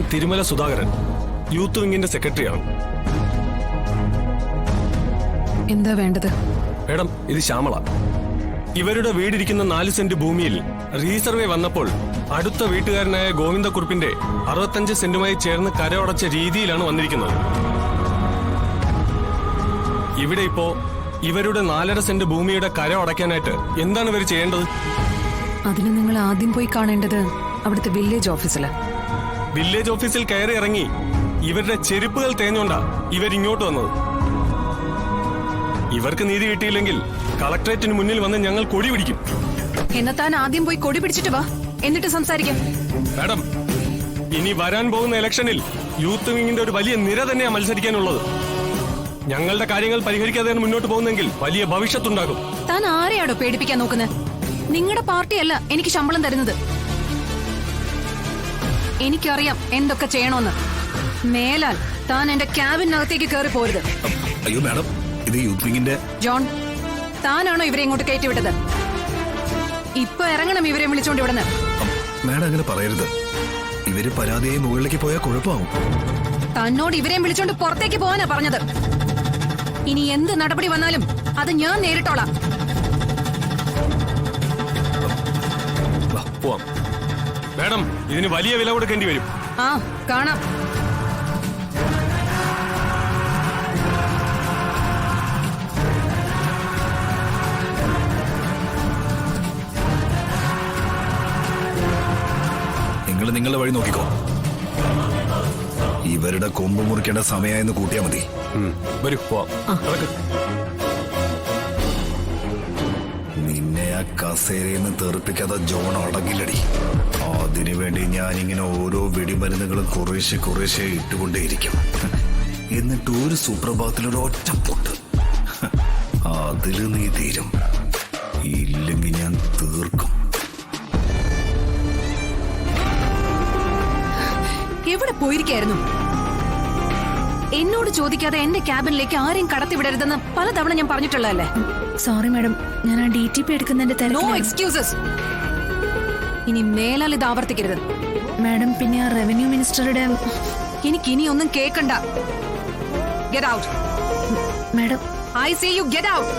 ഞാൻ തിരുമല സുധാകരൻ, യൂത്ത് വിങ്ങിന്റെ സെക്രട്ടറിയാണ്. എന്താ വേണ്ടത്? മേഡം, ഇത് ശ്യാമള. ഇവരുടെ വീടിരിക്കുന്ന 4 സെന്റ് ഭൂമിയിൽ റീസർവേ വന്നപ്പോൾ അടുത്ത വീട്ടുകാരനായ ഗോവിന്ദക്കുറുപ്പിന്റെ 65 സെന്റുമായി ചേർന്ന് കരമടച്ച രീതിയിലാണ് വന്നിരിക്കുന്നത്. ഇവിടെ ഇപ്പോ ഇവരുടെ 4.5 സെന്റ് ഭൂമിയുടെ കര അടയ്ക്കാനായിട്ട് എന്താണ് ഇവർ ചെയ്യേണ്ടത്? അതിന് നിങ്ങൾ ആദ്യം പോയി കാണേണ്ടത് അവിടുത്തെ വില്ലേജ് ഓഫീസില്. വില്ലേജ് ഓഫീസിൽ കയറി ഇറങ്ങി ഇവരുടെ ചെരുപ്പുകൾ തേഞ്ഞോണ്ടാ ഇവരിങ്ങോട്ട് വന്നത്. ഇവർക്ക് നീതി കിട്ടിയില്ലെങ്കിൽ കളക്ടറേറ്റിന് മുന്നിൽ വന്ന് ഞങ്ങൾ കൊടി പിടിക്കും. എന്നാ താൻ ആദ്യം പോയി കൊടി പിടിച്ചിട്ട് വാ, എന്നിട്ട് സംസാരിക്കാം. മാഡം, ഇനി വരാൻ പോകുന്ന ഇലക്ഷനിൽ യൂത്ത് വിങ്ങിന്റെ ഒരു വലിയ നിര തന്നെയാണ് മത്സരിക്കാനുള്ളത്. ഞങ്ങളുടെ കാര്യങ്ങൾ പരിഹരിക്കാതെയാണ് മുന്നോട്ട് പോകുന്നെങ്കിൽ വലിയ ഭവിഷ്യത്തുണ്ടാകും. താൻ ആരെയാണോ പേടിപ്പിക്കാൻ നോക്കുന്നത്? നിങ്ങളുടെ പാർട്ടിയല്ല എനിക്ക് ശമ്പളം തരുന്നത്. എനിക്കറിയാം എന്തൊക്കെ ചെയ്യണോന്ന്. മേലാൽ താൻ എന്റെ ക്യാബിനകത്തേക്ക് കയറി പോരുത്. അയ്യോ മാഡം, ഇത് യൂത്ത് വിങ്ങിന്റെ... ജോൺ, താനാണോ ഇവരെ ഇങ്ങോട്ട് കയറ്റിവിട്ടത്? ഇപ്പൊ ഇറങ്ങണം ഇവരെ വിളിച്ചോണ്ട് ഇവിടുന്ന്. മാഡം അങ്ങനെ പറയരുത്. ഇവര് പരാതിയായി മുകളിലേക്ക് പോയാൽ കുഴപ്പമാവും. തന്നോട് ഇവരെയും വിളിച്ചോണ്ട് പുറത്തേക്ക് പോകാനാ പറഞ്ഞത്. ഇനി എന്ത് നടപടി വന്നാലും അത് ഞാൻ നേരിട്ടോളാം. പോവാം. മാഡം, ഇതിന് വലിയ വില കൊടുക്കേണ്ടി വരും. ആ, കാണാം. നിങ്ങൾ നിങ്ങളുടെ വഴി നോക്കിക്കോ. ഇവരുടെ കൊമ്പ് മുറിക്കേണ്ട സമയമായെന്ന് കൂട്ടിയാ മതി. വരൂ, പോവാം. നിന്നെ ആ കസേരയെന്ന് തെറിപ്പിക്കാതെ ജോൺ അടങ്ങില്ലടി. അതിനുവേണ്ടി ഞാനിങ്ങനെ ഓരോ വെടിമരുന്നുകളും കുറേശ്ശെ ഇട്ടുകൊണ്ടേയിരിക്കും. എന്നിട്ട് ഒരു സുപ്രഭാതത്തിലൊരു ഒറ്റ പൊട്ട്, അതില് നീ തീരും. ഇല്ലെങ്കിൽ ഞാൻ തീർക്കും. എവിടെ പോയിരിക്കായിരുന്നു? എന്നോട് ചോദിക്കാതെ എന്റെ ക്യാബിനിലേക്ക് ആരെയും കടത്തിവിടരുതെന്ന് പലതവണ ഞാൻ പറഞ്ഞിട്ടുള്ളതല്ലേ? സോറി മാഡം, ഞാൻ ആ DTP എടുക്കുന്നതിന്റെ നോ എക്സ്ക്യൂസസ്. ഇനി മേലാൽ ഇത് ആവർത്തിക്കരുത്. മാഡം, പിന്നെ ആ റവന്യൂ മിനിസ്റ്ററുടെ... എനിക്കിനി ഒന്നും കേൾക്കണ്ട. Get out. Madam, I say you get out.